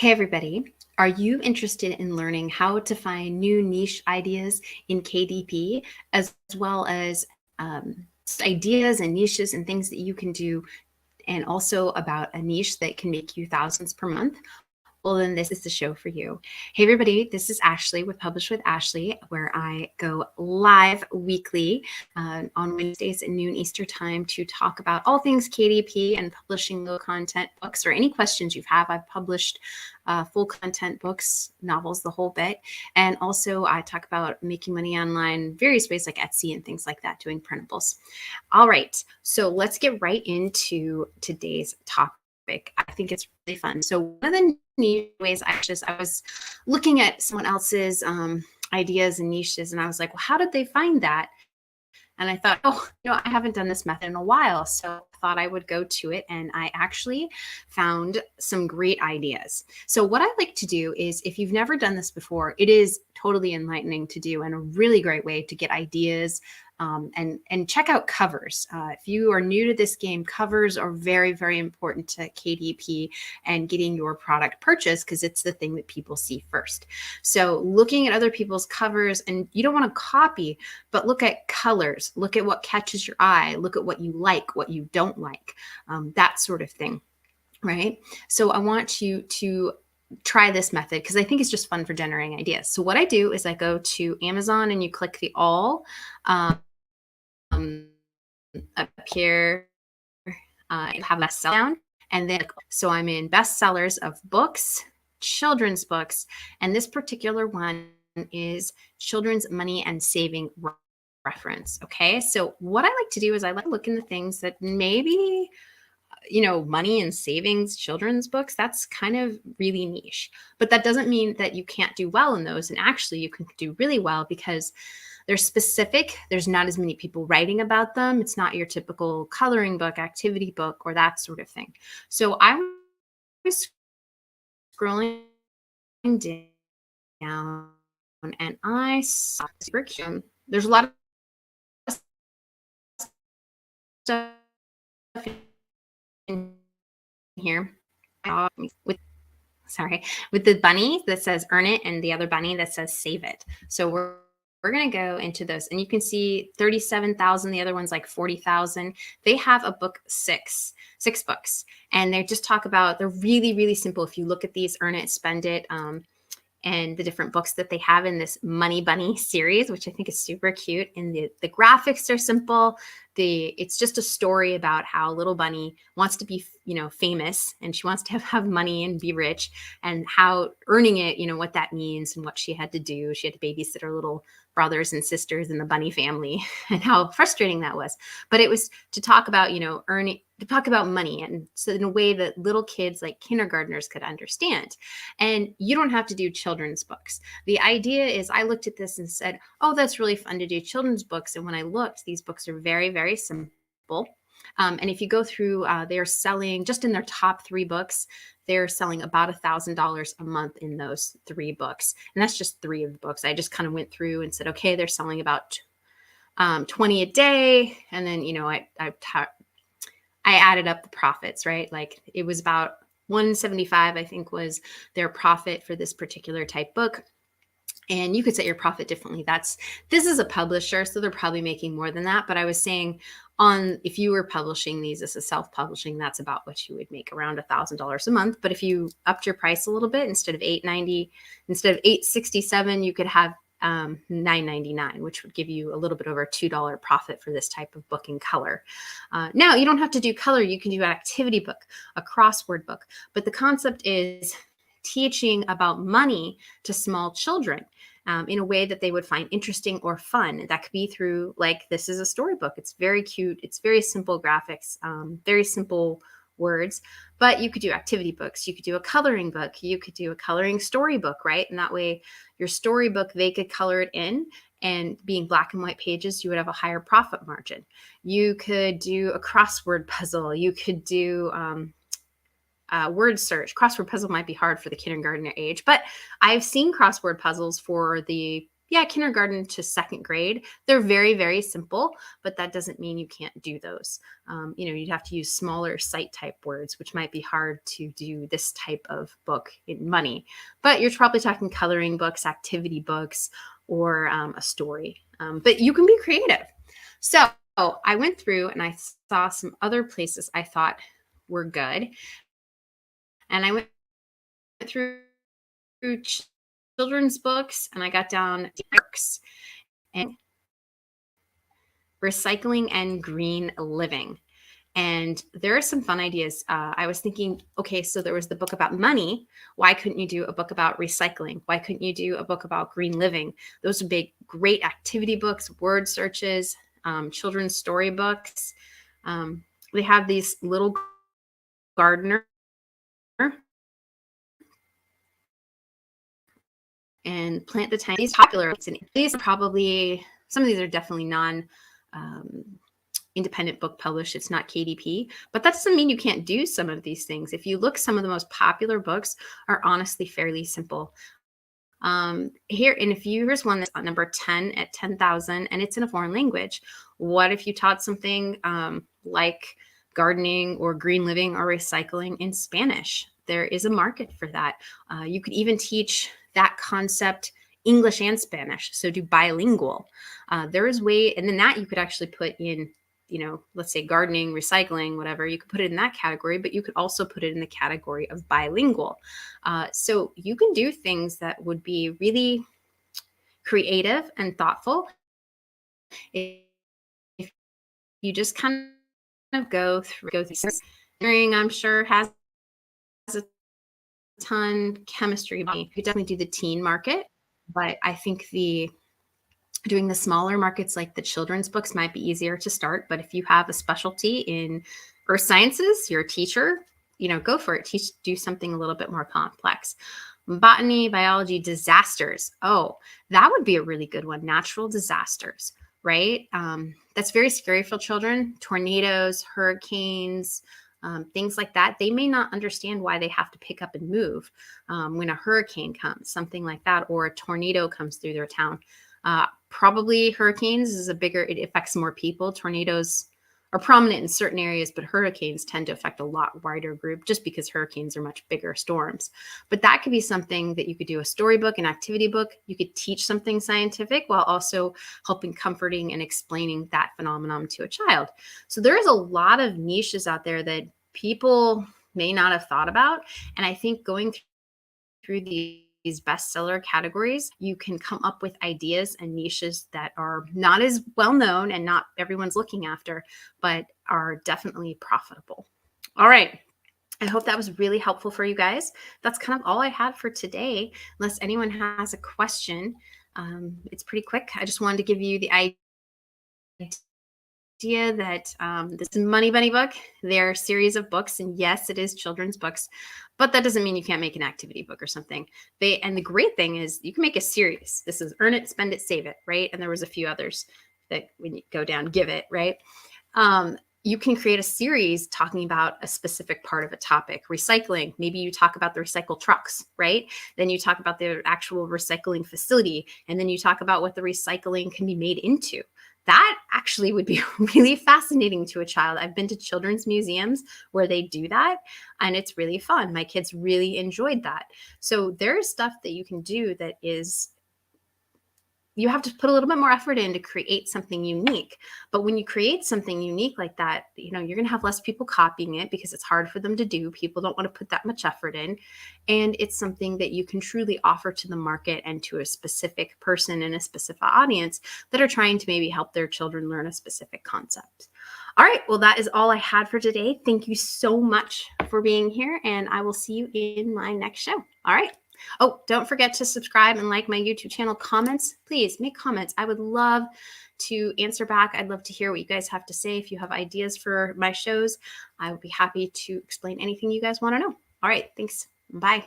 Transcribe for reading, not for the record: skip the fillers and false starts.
Hey, everybody. Are you interested in learning how to find new niche ideas in KDP, as well as ideas and niches and things that you can do, and also about a niche that can make you thousands per month? Well, then this is the show for you. Hey, everybody, this is Ashley with Publish with Ashley, where I go live weekly on Wednesdays at noon Eastern time to talk about all things KDP and publishing low content books or any questions you have. I've published full content books, novels, the whole bit. And also I talk about making money online, various ways like Etsy and things like that, doing printables. All right, so let's get right into today's topic. I think it's really fun. So one of the niche ways I was looking at someone else's ideas and niches, and I was like, well, how did they find that? And I thought, oh, I haven't done this method in a while. So I thought I would go to it. And I actually found some great ideas. So what I like to do is, if you've never done this before, it is totally enlightening to do and a really great way to get ideas and check out covers. If you are new to this game, covers are very, very important to KDP and getting your product purchased because it's the thing that people see first. So looking at other people's covers, and you don't want to copy, but look at colors, look at what catches your eye, look at what you like, what you don't like, that sort of thing, right? So I want you to try this method because I think it's just fun for generating ideas. So what I do is I go to Amazon and you click the all up here, you have best down, and then so I'm in bestsellers of books, children's books, and this particular one is children's money and saving reference. Okay, so what I like to do is I like to look into things that maybe money and savings, children's books, that's kind of really niche. But that doesn't mean that you can't do well in those. And actually, you can do really well because they're specific. There's not as many people writing about them. It's not your typical coloring book, activity book, or that sort of thing. So I was scrolling down and I saw there's a lot of stuff in here with the bunny that says earn it and the other bunny that says save it. So we're going to go into those, and you can see 37,000. The other one's like 40,000. They have a book six books, and they just talk about, they're really, really simple. If you look at these, earn it, spend it, and the different books that they have in this Money Bunny series, which I think is super cute. And the graphics are simple. It's just a story about how little bunny wants to be, famous, and she wants to have money and be rich, and how earning it, what that means and what she had to do. She had to babysit her little brothers and sisters in the bunny family and how frustrating that was. But it was to talk about, earning, to talk about money, and so in a way that little kids like kindergartners could understand. And you don't have to do children's books. The idea is, I looked at this and said, oh, that's really fun to do children's books. And when I looked, these books are very, very simple. And if you go through, they're selling, just in their top 3 books, they're selling about $1,000 a month in those 3 books. And that's just 3 of the books. I just kind of went through and said, okay, they're selling about 20 a day. And then, I added up the profits, right? Like it was about 175, I think, was their profit for this particular type book. And you could set your profit differently. This is a publisher, so they're probably making more than that. But I was saying, if you were publishing these as a self-publishing, that's about what you would make, around $1,000 a month. But if you upped your price a little bit, instead of $890, instead of $867, you could have $9.99, which would give you a little bit over $2 profit for this type of book in color. Now, you don't have to do color. You can do an activity book, a crossword book. But the concept is teaching about money to small children in a way that they would find interesting or fun. That could be through, like, this is a storybook. It's very cute. It's very simple graphics, very simple words. But you could do activity books. You could do a coloring book. You could do a coloring storybook, right? And that way, your storybook, they could color it in. And being black and white pages, you would have a higher profit margin. You could do a crossword puzzle. You could do word search. Crossword puzzle might be hard for the kindergartner age, but I've seen crossword puzzles for the yeah, kindergarten to second grade. They're very, very simple, but that doesn't mean you can't do those. You'd have to use smaller sight type words, which might be hard to do this type of book in money. But you're probably talking coloring books, activity books, or a story. But you can be creative. So I went through and I saw some other places I thought were good. And I went through children's books and I got down books and recycling and green living. And there are some fun ideas. I was thinking, okay, so there was the book about money. Why couldn't you do a book about recycling? Why couldn't you do a book about green living? Those would be great activity books, word searches, children's storybooks. They have these little gardener and plant the tiny. These popular. These are probably, some of these are definitely non independent book published. It's not KDP, but that doesn't mean you can't do some of these things. If you look, some of the most popular books are honestly fairly simple. Here's one that's on number 10 at 10,000, and it's in a foreign language. What if you taught something like gardening or green living or recycling in Spanish? There is a market for that. You could even teach that concept English and Spanish, so do bilingual. There is way, and then that you could actually put in, let's say gardening, recycling, whatever, you could put it in that category, but you could also put it in the category of bilingual. So you can do things that would be really creative and thoughtful if you just kind of go through. Engineering, I'm sure, has a ton. Chemistry, you could definitely do the teen market, but I think doing the smaller markets like the children's books might be easier to start. But if you have a specialty in earth sciences, you're a teacher, go for it. Do something a little bit more complex. Botany, biology, disasters. Oh, that would be a really good one. Natural disasters, right? That's very scary for children. Tornadoes, hurricanes, things like that. They may not understand why they have to pick up and move when a hurricane comes, something like that, or a tornado comes through their town. Probably hurricanes it affects more people. Tornadoes are prominent in certain areas, but hurricanes tend to affect a lot wider group just because hurricanes are much bigger storms. But that could be something that you could do a storybook, an activity book. You could teach something scientific while also helping comforting and explaining that phenomenon to a child. So there is a lot of niches out there that people may not have thought about. And I think going through these bestseller categories, you can come up with ideas and niches that are not as well known and not everyone's looking after, but are definitely profitable. All right. I hope that was really helpful for you guys. That's kind of all I had for today. Unless anyone has a question, it's pretty quick. I just wanted to give you the idea that this Money Bunny book, they're a series of books, and yes, it is children's books, but that doesn't mean you can't make an activity book or something. And the great thing is you can make a series. This is Earn It, Spend It, Save It, right? And there was a few others that when you go down, Give It, right? You can create a series talking about a specific part of a topic. Recycling, maybe you talk about the recycle trucks, right? Then you talk about the actual recycling facility, and then you talk about what the recycling can be made into. That actually would be really fascinating to a child. I've been to children's museums where they do that, and it's really fun. My kids really enjoyed that. So there's stuff that you can do that is, you have to put a little bit more effort in to create something unique. But when you create something unique like that, you're going to have less people copying it because it's hard for them to do. People don't want to put that much effort in. And it's something that you can truly offer to the market and to a specific person and a specific audience that are trying to maybe help their children learn a specific concept. All right. Well, that is all I had for today. Thank you so much for being here, and I will see you in my next show. All right. Oh, don't forget to subscribe and like my YouTube channel. Comments, please make comments. I would love to answer back. I'd love to hear what you guys have to say. If you have ideas for my shows, I would be happy to explain anything you guys want to know. All right. Thanks. Bye.